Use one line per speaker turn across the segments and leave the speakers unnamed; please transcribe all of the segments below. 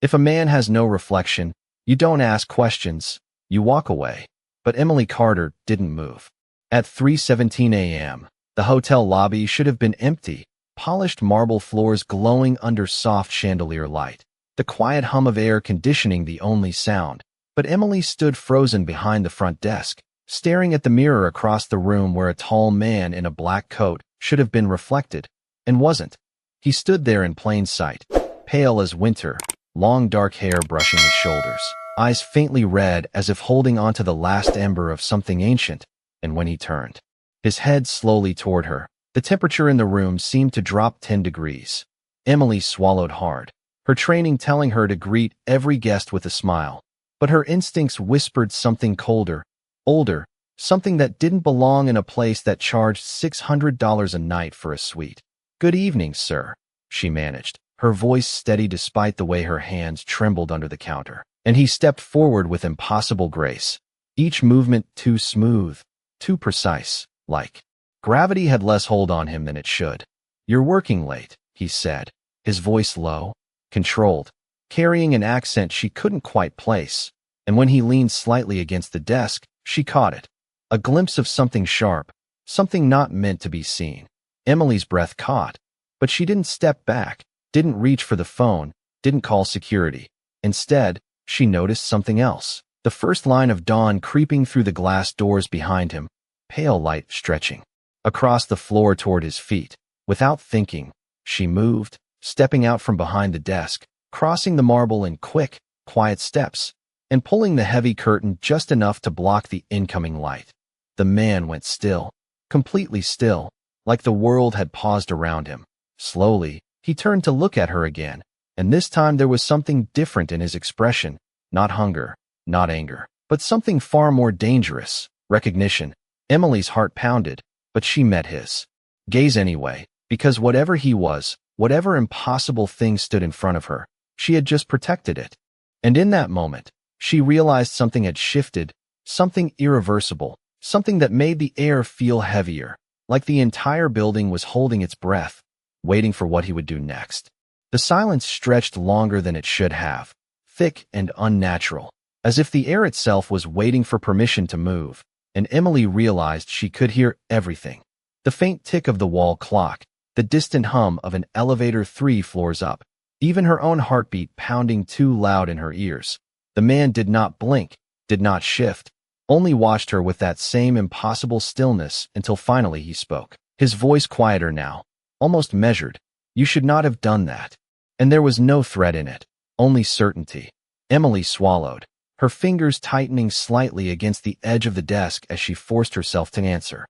If a man has no reflection, you don't ask questions, you walk away. But Emily Carter didn't move. At 3:17 a.m., the hotel lobby should have been empty, polished marble floors glowing under soft chandelier light, the quiet hum of air conditioning the only sound. But Emily stood frozen behind the front desk, staring at the mirror across the room where a tall man in a black coat should have been reflected, and wasn't. He stood there in plain sight, pale as winter, long dark hair brushing his shoulders, eyes faintly red as if holding onto the last ember of something ancient. And when he turned his head slowly toward her, the temperature in the room seemed to drop 10 degrees. Emily swallowed hard, her training telling her to greet every guest with a smile. But her instincts whispered something colder, older, something that didn't belong in a place that charged $600 a night for a suite. "Good evening, sir," she managed, her voice steady despite the way her hands trembled under the counter. And he stepped forward with impossible grace, each movement too smooth, too precise, like gravity had less hold on him than it should. "You're working late," he said, his voice low, controlled, carrying an accent she couldn't quite place. And when he leaned slightly against the desk, she caught it, a glimpse of something sharp, something not meant to be seen. Emily's breath caught, but she didn't step back, didn't reach for the phone, didn't call security. Instead, she noticed something else. The first line of dawn creeping through the glass doors behind him, pale light stretching across the floor toward his feet. Without thinking, she moved, stepping out from behind the desk, crossing the marble in quick, quiet steps, and pulling the heavy curtain just enough to block the incoming light. The man went still, completely still, like the world had paused around him. Slowly, he turned to look at her again, and this time there was something different in his expression, not hunger, not anger, but something far more dangerous, recognition. Emily's heart pounded, but she met his gaze anyway, because whatever he was, whatever impossible thing stood in front of her, she had just protected it. And in that moment, she realized something had shifted, something irreversible, something that made the air feel heavier, like the entire building was holding its breath, waiting for what he would do next. The silence stretched longer than it should have, thick and unnatural, as if the air itself was waiting for permission to move, and Emily realized she could hear everything. The faint tick of the wall clock, the distant hum of an elevator 3 floors up, even her own heartbeat pounding too loud in her ears. The man did not blink, did not shift, only watched her with that same impossible stillness until finally he spoke. His voice quieter now, almost measured. "You should not have done that." And there was no threat in it, only certainty. Emily swallowed, her fingers tightening slightly against the edge of the desk as she forced herself to answer.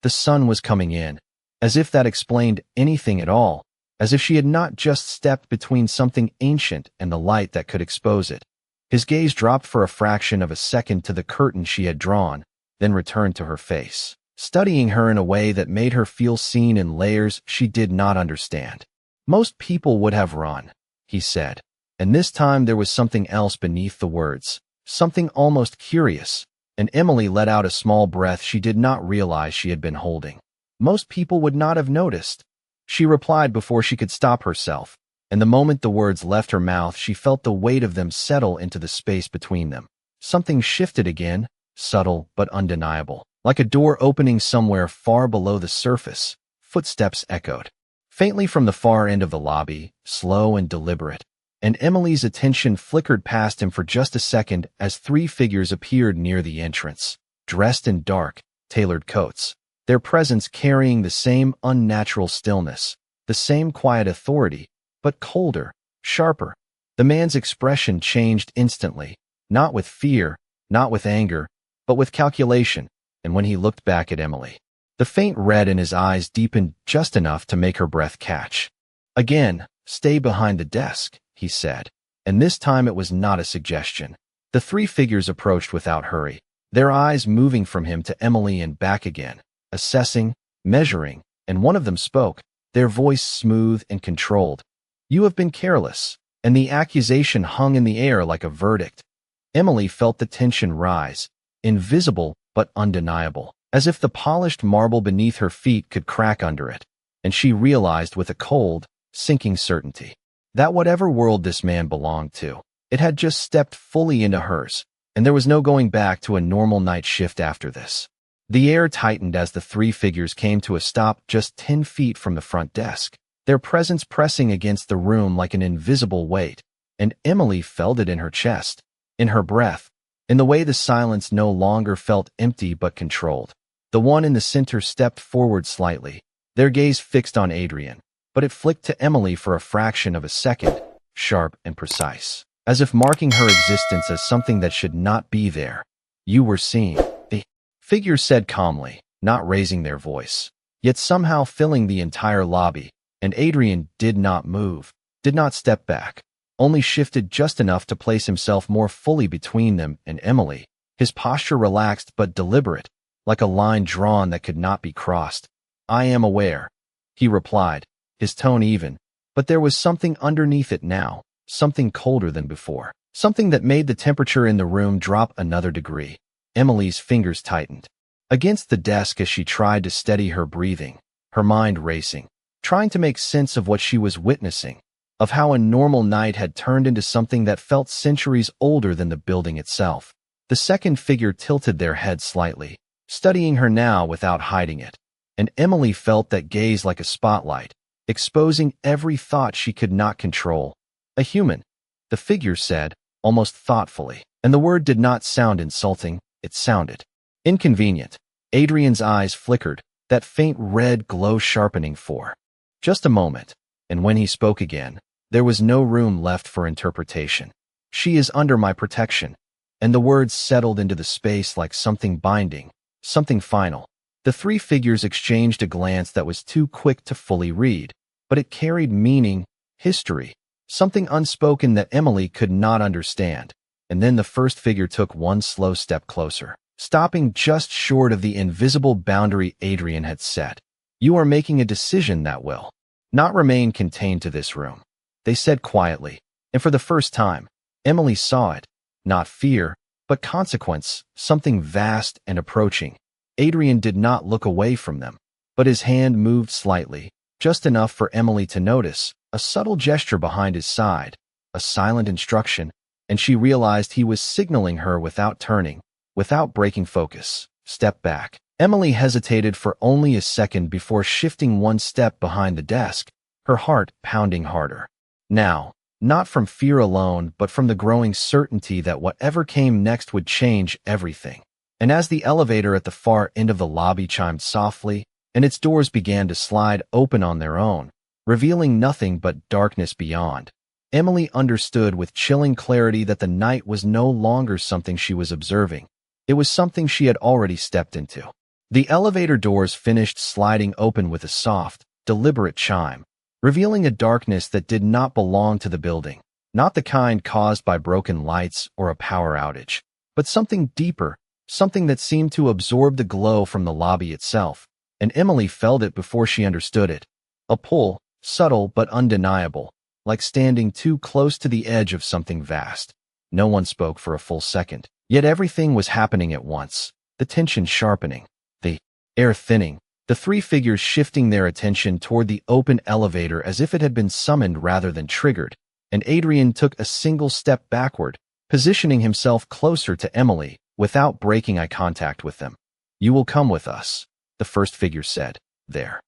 The sun was coming in, as if that explained anything at all, as if she had not just stepped between something ancient and the light that could expose it. His gaze dropped for a fraction of a second to the curtain she had drawn, then returned to her face, studying her in a way that made her feel seen in layers she did not understand. "Most people would have run," he said, and this time there was something else beneath the words, something almost curious, and Emily let out a small breath she did not realize she had been holding. "Most people would not have noticed," she replied before she could stop herself, and the moment the words left her mouth she felt the weight of them settle into the space between them. Something shifted again, subtle but undeniable, like a door opening somewhere far below the surface. Footsteps echoed, faintly from the far end of the lobby, slow and deliberate, and Emily's attention flickered past him for just a second as 3 figures appeared near the entrance, dressed in dark, tailored coats, their presence carrying the same unnatural stillness, the same quiet authority, but colder, sharper. The man's expression changed instantly, not with fear, not with anger, but with calculation, and when he looked back at Emily, the faint red in his eyes deepened just enough to make her breath catch. "Again, stay behind the desk," he said, and this time it was not a suggestion. The 3 figures approached without hurry, their eyes moving from him to Emily and back again, assessing, measuring, and one of them spoke, their voice smooth and controlled. "You have been careless," and the accusation hung in the air like a verdict. Emily felt the tension rise, invisible but undeniable, as if the polished marble beneath her feet could crack under it, and she realized with a cold, sinking certainty, that whatever world this man belonged to, it had just stepped fully into hers, and there was no going back to a normal night shift after this. The air tightened as the three figures came to a stop just 10 feet from the front desk, their presence pressing against the room like an invisible weight, and Emily felt it in her chest, in her breath, in the way the silence no longer felt empty but controlled. The one in the center stepped forward slightly, their gaze fixed on Adrian, but it flicked to Emily for a fraction of a second, sharp and precise, as if marking her existence as something that should not be there. "You were seen," the figure said calmly, not raising their voice, yet somehow filling the entire lobby, and Adrian did not move, did not step back, only shifted just enough to place himself more fully between them and Emily, his posture relaxed but deliberate, like a line drawn that could not be crossed. "I am aware," he replied, his tone even, but there was something underneath it now, something colder than before, something that made the temperature in the room drop another degree. Emily's fingers tightened against the desk as she tried to steady her breathing, her mind racing, trying to make sense of what she was witnessing, of how a normal night had turned into something that felt centuries older than the building itself. The second figure tilted their head slightly, studying her now without hiding it, and Emily felt that gaze like a spotlight, exposing every thought she could not control. "A human," the figure said, almost thoughtfully, and the word did not sound insulting, it sounded inconvenient. Adrian's eyes flickered, that faint red glow sharpening for just a moment, and when he spoke again, there was no room left for interpretation. "She is under my protection," and the words settled into the space like something binding, something final. The three figures exchanged a glance that was too quick to fully read, but it carried meaning, history, something unspoken that Emily could not understand. And then the first figure took one slow step closer, stopping just short of the invisible boundary Adrian had set. "You are making a decision that will not remain contained to this room," they said quietly, and for the first time, Emily saw it, not fear, but consequence, something vast and approaching. Adrian did not look away from them, but his hand moved slightly, just enough for Emily to notice, a subtle gesture behind his side, a silent instruction, and she realized he was signaling her without turning, without breaking focus. "Step back." Emily hesitated for only a second before shifting one step behind the desk, her heart pounding harder. Now, not from fear alone, but from the growing certainty that whatever came next would change everything. And as the elevator at the far end of the lobby chimed softly, and its doors began to slide open on their own, revealing nothing but darkness beyond, Emily understood with chilling clarity that the night was no longer something she was observing. It was something she had already stepped into. The elevator doors finished sliding open with a soft, deliberate chime, revealing a darkness that did not belong to the building, not the kind caused by broken lights or a power outage, but something deeper, something that seemed to absorb the glow from the lobby itself, and Emily felt it before she understood it. A pull, subtle but undeniable, like standing too close to the edge of something vast. No one spoke for a full second, yet everything was happening at once, the tension sharpening, the air thinning, the three figures shifting their attention toward the open elevator as if it had been summoned rather than triggered, and Adrian took a single step backward, positioning himself closer to Emily, without breaking eye contact with them. "You will come with us," the first figure said, their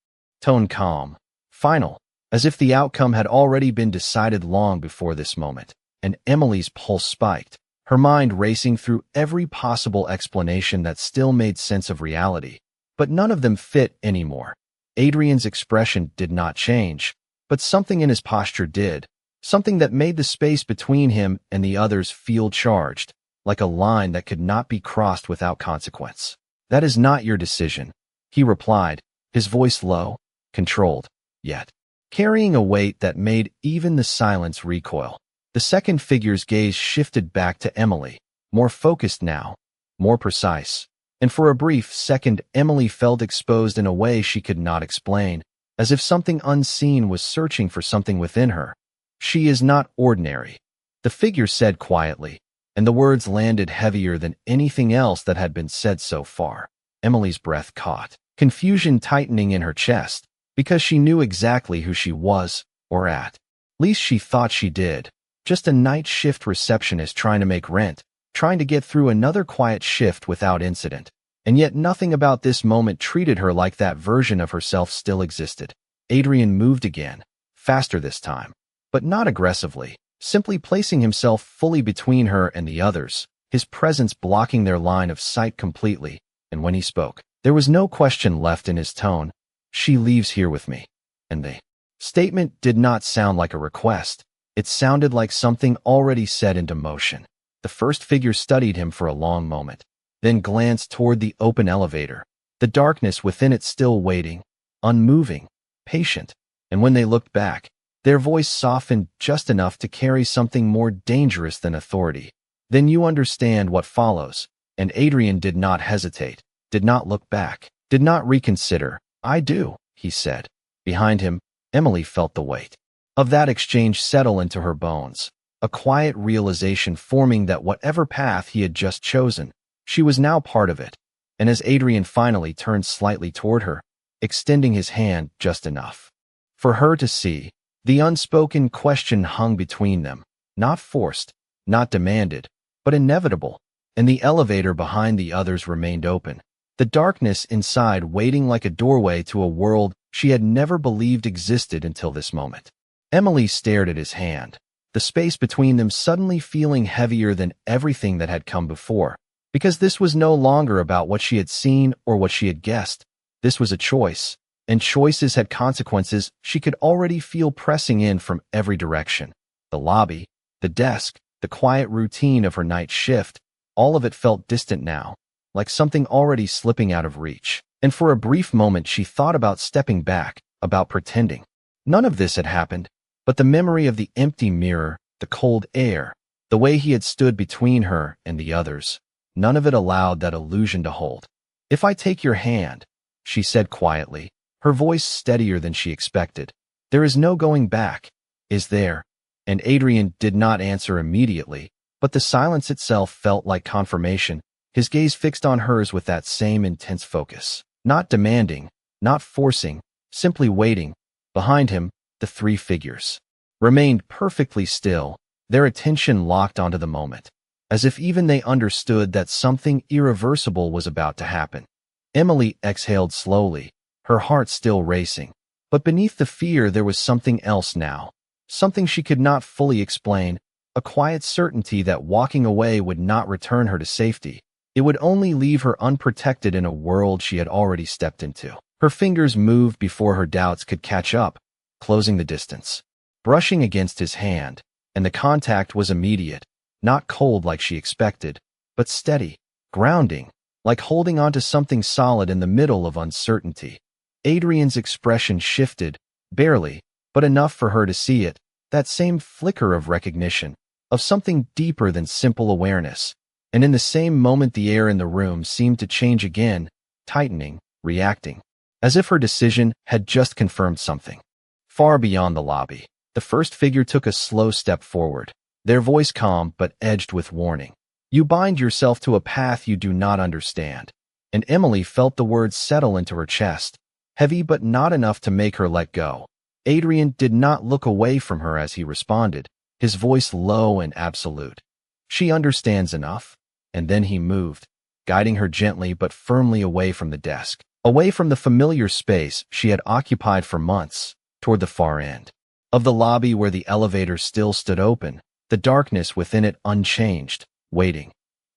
tone calm, final, as if the outcome had already been decided long before this moment, and Emily's pulse spiked, her mind racing through every possible explanation that still made sense of reality, but none of them fit anymore. Adrian's expression did not change, but something in his posture did, something that made the space between him and the others feel charged, like a line that could not be crossed without consequence. "That is not your decision," he replied, his voice low, controlled, yet carrying a weight that made even the silence recoil. The second figure's gaze shifted back to Emily, more focused now, more precise, and for a brief second Emily felt exposed in a way she could not explain, as if something unseen was searching for something within her. "She is not ordinary," the figure said quietly, and the words landed heavier than anything else that had been said so far. Emily's breath caught, confusion tightening in her chest, because she knew exactly who she was, or at Least she thought she did. Just a night shift receptionist trying to make rent, trying to get through another quiet shift without incident. And yet nothing about this moment treated her like that version of herself still existed. Adrian moved again, faster this time, but not aggressively, simply placing himself fully between her and the others, his presence blocking their line of sight completely. And when he spoke, there was no question left in his tone. She leaves here with me. And the statement did not sound like a request. It sounded like something already set into motion. The first figure studied him for a long moment, then glanced toward the open elevator, the darkness within it still waiting, unmoving, patient. And when they looked back, their voice softened just enough to carry something more dangerous than authority. Then you understand what follows. And Adrian did not hesitate, did not look back, did not reconsider. I do, he said. Behind him, Emily felt the weight of that exchange settle into her bones, a quiet realization forming that whatever path he had just chosen, she was now part of it. And as Adrian finally turned slightly toward her, extending his hand just enough for her to see, the unspoken question hung between them, not forced, not demanded, but inevitable. And the elevator behind the others remained open, the darkness inside waiting like a doorway to a world she had never believed existed until this moment. Emily stared at his hand, the space between them suddenly feeling heavier than everything that had come before, because this was no longer about what she had seen or what she had guessed. This was a choice, and choices had consequences she could already feel pressing in from every direction. The lobby, the desk, the quiet routine of her night shift, all of it felt distant now, like something already slipping out of reach. And for a brief moment she thought about stepping back, about pretending. None of this had happened, but the memory of the empty mirror, the cold air, the way he had stood between her and the others, none of it allowed that illusion to hold. If I take your hand, she said quietly, her voice steadier than she expected. There is no going back, is there? And Adrian did not answer immediately, but the silence itself felt like confirmation, his gaze fixed on hers with that same intense focus. Not demanding, not forcing, simply waiting. Behind him, the three figures remained perfectly still, their attention locked onto the moment, as if even they understood that something irreversible was about to happen. Emily exhaled slowly, her heart still racing. But beneath the fear there was something else now, something she could not fully explain, a quiet certainty that walking away would not return her to safety. It would only leave her unprotected in a world she had already stepped into. Her fingers moved before her doubts could catch up, closing the distance, brushing against his hand, and the contact was immediate, not cold like she expected, but steady, grounding, like holding onto something solid in the middle of uncertainty. Adrian's expression shifted, barely, but enough for her to see it, that same flicker of recognition, of something deeper than simple awareness. And in the same moment the air in the room seemed to change again, tightening, reacting, as if her decision had just confirmed something. Far beyond the lobby, the first figure took a slow step forward, their voice calm but edged with warning. You bind yourself to a path you do not understand. And Emily felt the words settle into her chest, heavy but not enough to make her let go. Adrian did not look away from her as he responded, his voice low and absolute. She understands enough. And then he moved, guiding her gently but firmly away from the desk, away from the familiar space she had occupied for months, toward the far end of the lobby where the elevator still stood open, the darkness within it unchanged, waiting.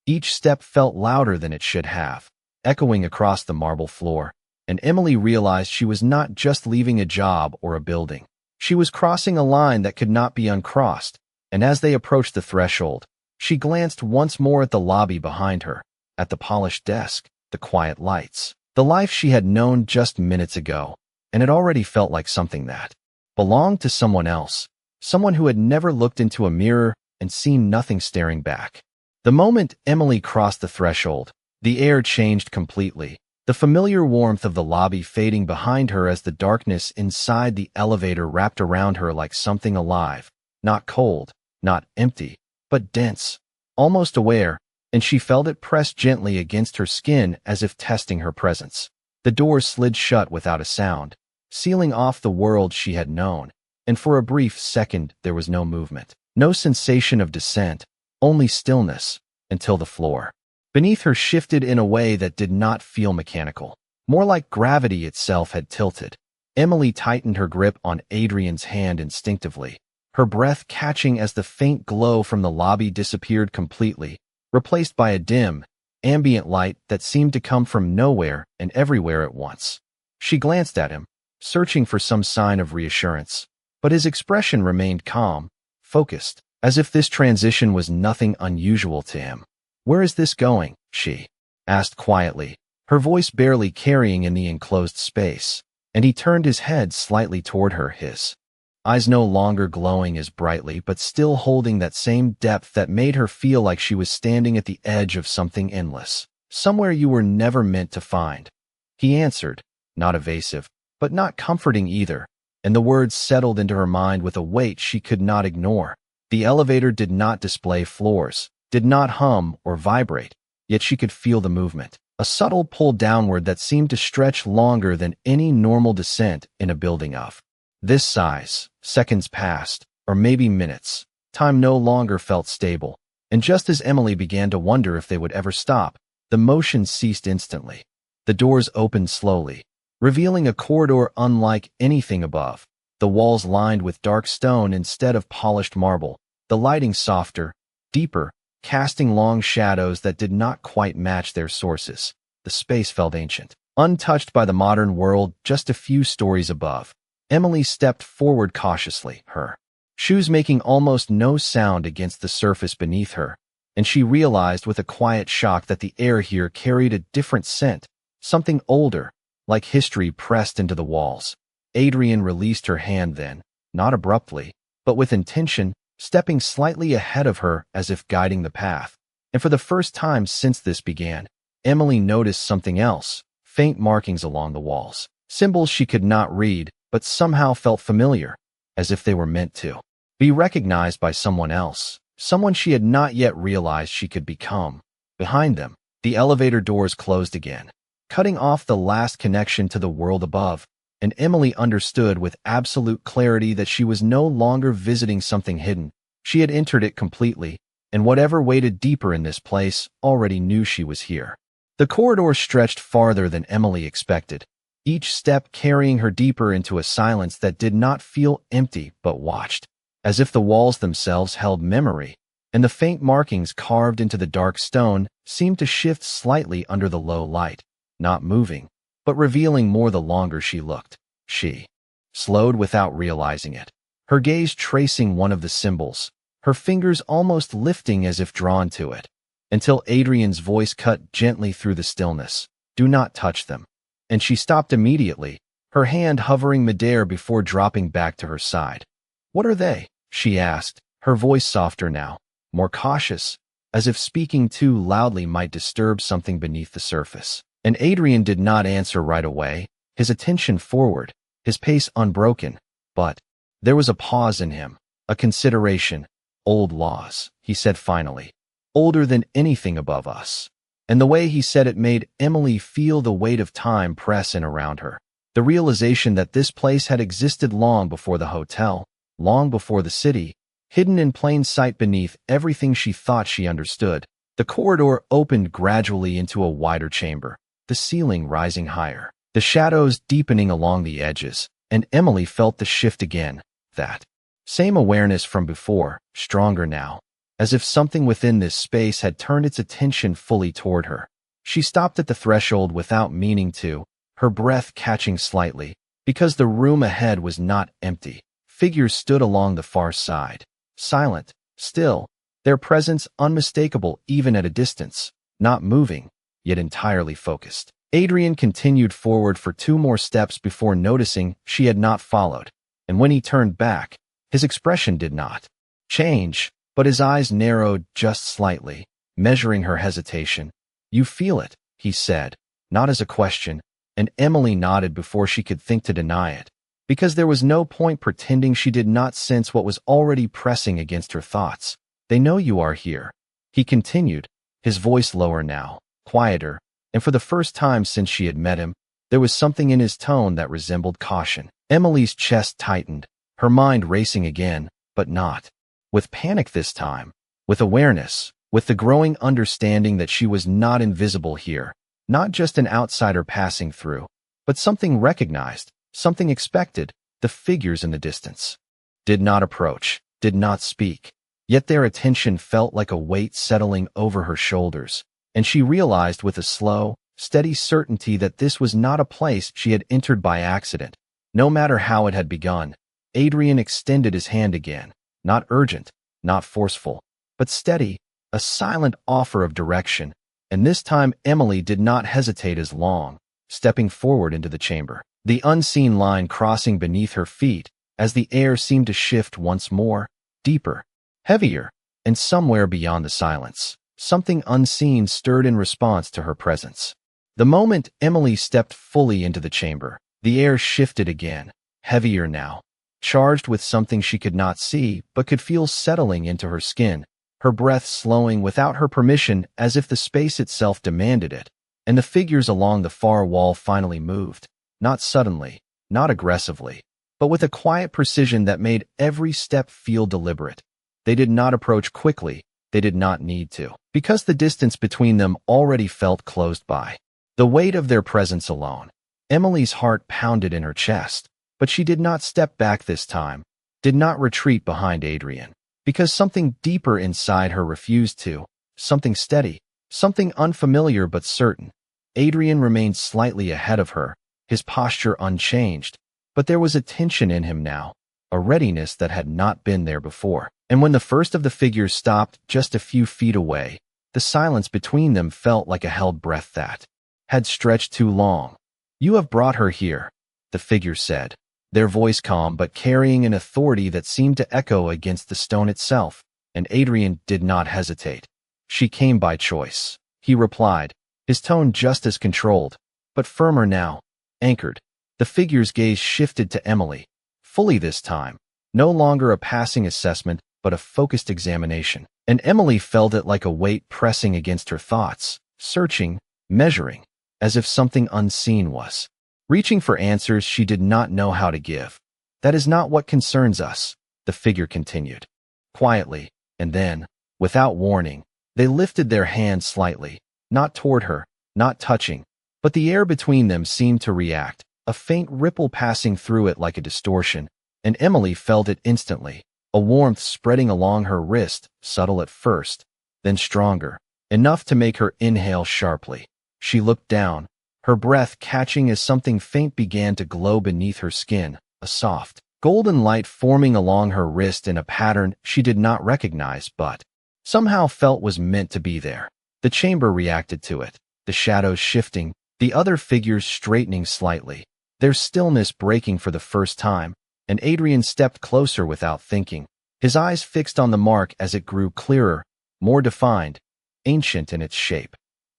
Each step felt louder than it should have, echoing across the marble floor, and Emily realized she was not just leaving a job or a building. She was crossing a line that could not be uncrossed, and as they approached the threshold, she glanced once more at the lobby behind her, at the polished desk, the quiet lights, the life she had known just minutes ago, and it already felt like something that belonged to someone else, someone who had never looked into a mirror and seen nothing staring back. The moment Emily crossed the threshold, the air changed completely, the familiar warmth of the lobby fading behind her as the darkness inside the elevator wrapped around her like something alive, not cold, not empty, but dense, almost aware, and she felt it press gently against her skin as if testing her presence. The door slid shut without a sound, sealing off the world she had known, and for a brief second there was no movement. No sensation of descent, only stillness, until the floor beneath her shifted in a way that did not feel mechanical. More like gravity itself had tilted. Emily tightened her grip on Adrian's hand instinctively, her breath catching as the faint glow from the lobby disappeared completely, replaced by a dim, ambient light that seemed to come from nowhere and everywhere at once. She glanced at him, searching for some sign of reassurance, but his expression remained calm, focused, as if this transition was nothing unusual to him. "Where is this going?" she asked quietly, her voice barely carrying in the enclosed space, and he turned his head slightly toward her, his eyes no longer glowing as brightly but still holding that same depth that made her feel like she was standing at the edge of something endless, somewhere you were never meant to find. He answered, not evasive, but not comforting either, and the words settled into her mind with a weight she could not ignore. The elevator did not display floors, did not hum or vibrate, yet she could feel the movement, a subtle pull downward that seemed to stretch longer than any normal descent in a building of this size. Seconds passed, or maybe minutes. Time no longer felt stable, and just as Emily began to wonder if they would ever stop, the motion ceased instantly. The doors opened slowly, revealing a corridor unlike anything above, the walls lined with dark stone instead of polished marble, the lighting softer, deeper, casting long shadows that did not quite match their sources. The space felt ancient, untouched by the modern world just a few stories above. Emily stepped forward cautiously, her shoes making almost no sound against the surface beneath her, and she realized with a quiet shock that the air here carried a different scent, something older, like history pressed into the walls. Adrian released her hand then, not abruptly, but with intention, stepping slightly ahead of her as if guiding the path. And for the first time since this began, Emily noticed something else, faint markings along the walls, symbols she could not read, but somehow felt familiar, as if they were meant to be recognized by someone else, someone she had not yet realized she could become. Behind them, the elevator doors closed again, cutting off the last connection to the world above, and Emily understood with absolute clarity that she was no longer visiting something hidden. She had entered it completely, and whatever waited deeper in this place already knew she was here. The corridor stretched farther than Emily expected, each step carrying her deeper into a silence that did not feel empty but watched, as if the walls themselves held memory, and the faint markings carved into the dark stone seemed to shift slightly under the low light, not moving, but revealing more the longer she looked. She slowed without realizing it, her gaze tracing one of the symbols, her fingers almost lifting as if drawn to it, until Adrian's voice cut gently through the stillness. "Do not touch them." And she stopped immediately, her hand hovering midair before dropping back to her side. "What are they?" she asked, her voice softer now, more cautious, as if speaking too loudly might disturb something beneath the surface. And Adrian did not answer right away, his attention forward, his pace unbroken, but there was a pause in him, a consideration. "Old laws," he said finally, "older than anything above us." And the way he said it made Emily feel the weight of time press in around her, the realization that this place had existed long before the hotel, long before the city, hidden in plain sight beneath everything she thought she understood. The corridor opened gradually into a wider chamber, the ceiling rising higher, the shadows deepening along the edges, and Emily felt the shift again, that same awareness from before, stronger now, as if something within this space had turned its attention fully toward her. She stopped at the threshold without meaning to, her breath catching slightly, because the room ahead was not empty. Figures stood along the far side, silent, still, their presence unmistakable even at a distance, not moving, yet entirely focused. Adrian continued forward for 2 more steps before noticing she had not followed, and when he turned back, his expression did not change, but his eyes narrowed just slightly, measuring her hesitation. "You feel it," he said, not as a question, and Emily nodded before she could think to deny it, because there was no point pretending she did not sense what was already pressing against her thoughts. "They know you are here," he continued, his voice lower now, quieter, and for the first time since she had met him, there was something in his tone that resembled caution. Emily's chest tightened, her mind racing again, but not with panic this time, with awareness, with the growing understanding that she was not invisible here, not just an outsider passing through, but something recognized, something expected. The figures in the distance did not approach, did not speak, yet their attention felt like a weight settling over her shoulders, and she realized with a slow, steady certainty that this was not a place she had entered by accident. No matter how it had begun, Adrian extended his hand again, not urgent, not forceful, but steady, a silent offer of direction, and this time Emily did not hesitate as long, stepping forward into the chamber, the unseen line crossing beneath her feet as the air seemed to shift once more, deeper, heavier, and somewhere beyond the silence, something unseen stirred in response to her presence. The moment Emily stepped fully into the chamber, the air shifted again, heavier now, charged with something she could not see but could feel settling into her skin, her breath slowing without her permission as if the space itself demanded it, and the figures along the far wall finally moved, not suddenly, not aggressively, but with a quiet precision that made every step feel deliberate. They did not approach quickly, they did not need to, because the distance between them already felt closed by the weight of their presence alone. Emily's heart pounded in her chest, but she did not step back this time, did not retreat behind Adrian, because something deeper inside her refused to, something steady, something unfamiliar but certain. Adrian remained slightly ahead of her, his posture unchanged, but there was a tension in him now, a readiness that had not been there before. And when the first of the figures stopped just a few feet away, the silence between them felt like a held breath that had stretched too long. "You have brought her here," the figure said, their voice calm but carrying an authority that seemed to echo against the stone itself, and Adrian did not hesitate. "She came by choice," he replied, his tone just as controlled, but firmer now, anchored. The figure's gaze shifted to Emily, fully this time, no longer a passing assessment, but a focused examination, and Emily felt it like a weight pressing against her thoughts, searching, measuring, as if something unseen was reaching for answers she did not know how to give. "That is not what concerns us," the figure continued, quietly, and then, without warning, they lifted their hands slightly, not toward her, not touching, but the air between them seemed to react, a faint ripple passing through it like a distortion, and Emily felt it instantly, a warmth spreading along her wrist, subtle at first, then stronger, enough to make her inhale sharply. She looked down, her breath catching as something faint began to glow beneath her skin, a soft, golden light forming along her wrist in a pattern she did not recognize but somehow felt was meant to be there. The chamber reacted to it, the shadows shifting, the other figures straightening slightly, their stillness breaking for the first time, and Adrian stepped closer without thinking, his eyes fixed on the mark as it grew clearer, more defined, ancient in its shape.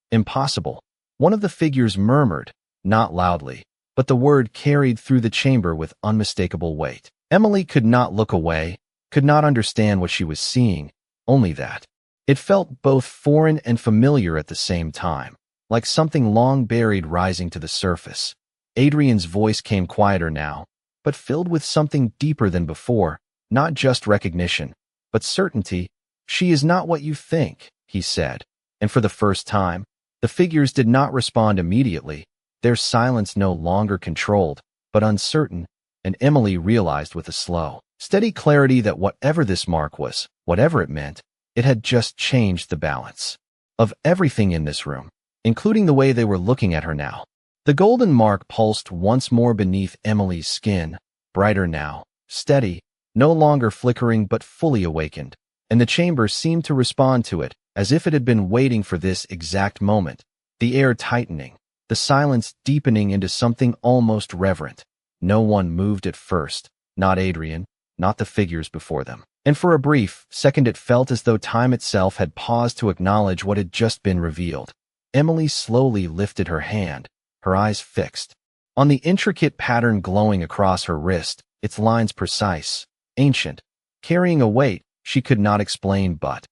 "Impossible," one of the figures murmured, not loudly, but the word carried through the chamber with unmistakable weight. Emily could not look away, could not understand what she was seeing, only that it felt both foreign and familiar at the same time, like something long buried rising to the surface. Adrian's voice came quieter now, but filled with something deeper than before, not just recognition, but certainty. "She is not what you think," he said, and for the first time, the figures did not respond immediately, their silence no longer controlled, but uncertain, and Emily realized with a slow, steady clarity that whatever this mark was, whatever it meant, it had just changed the balance of everything in this room, including the way they were looking at her now. The golden mark pulsed once more beneath Emily's skin, brighter now, steady, no longer flickering but fully awakened, and the chamber seemed to respond to it, as if it had been waiting for this exact moment, the air tightening, the silence deepening into something almost reverent. No one moved at first, not Adrian, not the figures before them, and for a brief second it felt as though time itself had paused to acknowledge what had just been revealed. Emily slowly lifted her hand, her eyes fixed on the intricate pattern glowing across her wrist, its lines precise, ancient, carrying a weight she could not explain but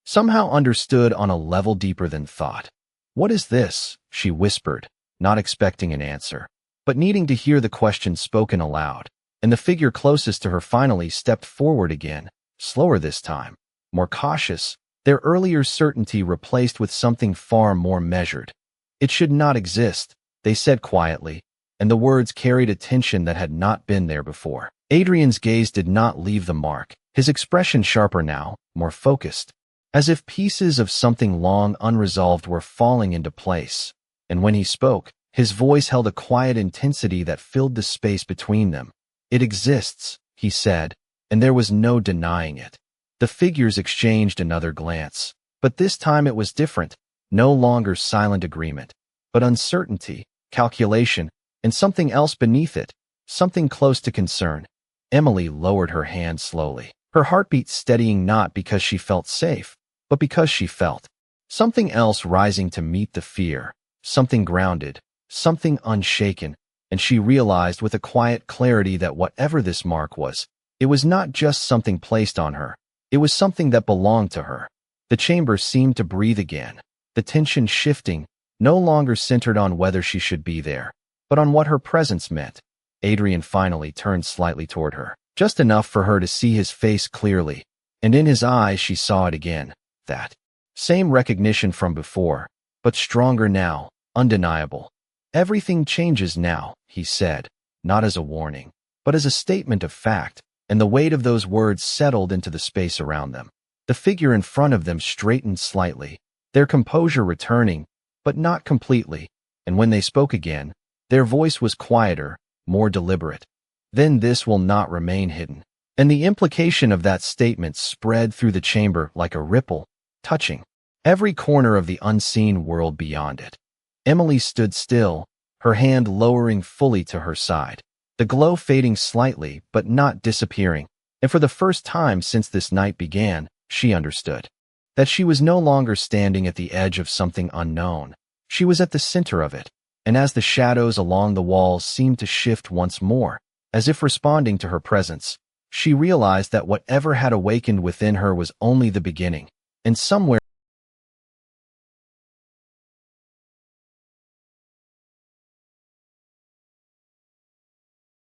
somehow understood on a level deeper than thought. "What is this?" she whispered, not expecting an answer, but needing to hear the question spoken aloud. and the figure closest to her finally stepped forward again, slower this time, more cautious, their earlier certainty replaced with something far more measured. "It should not exist," they said quietly, and the words carried a tension that had not been there before. Adrian's gaze did not leave the mark, his expression sharper now, more focused, as if pieces of something long unresolved were falling into place. And when he spoke, his voice held a quiet intensity that filled the space between them. "It exists," he said, and there was no denying it. The figures exchanged another glance, but this time it was different, no longer silent agreement, but uncertainty, calculation, and something else beneath it, something close to concern. Emily lowered her hand slowly, her heartbeat steadying not because she felt safe, but because she felt something else rising to meet the fear, something grounded, something unshaken, and she realized with a quiet clarity that whatever this mark was, it was not just something placed on her, it was something that belonged to her. The chamber seemed to breathe again, the tension shifting, no longer centered on whether she should be there, but on what her presence meant. Adrian finally turned slightly toward her, just enough for her to see his face clearly, and in his eyes she saw it again, that same recognition from before, but stronger now, undeniable. "Everything changes now," he said, not as a warning, but as a statement of fact, and the weight of those words settled into the space around them. The figure in front of them straightened slightly, their composure returning, but not completely, and when they spoke again, their voice was quieter, more deliberate. "Then this will not remain hidden." And the implication of that statement spread through the chamber like a ripple, touching every corner of the unseen world beyond it. Emily stood still, her hand lowering fully to her side, the glow fading slightly but not disappearing, and for the first time since this night began, she understood that she was no longer standing at the edge of something unknown. She was at the center of it, and as the shadows along the walls seemed to shift once more, as if responding to her presence, she realized that whatever had awakened within her was only the beginning, and somewhere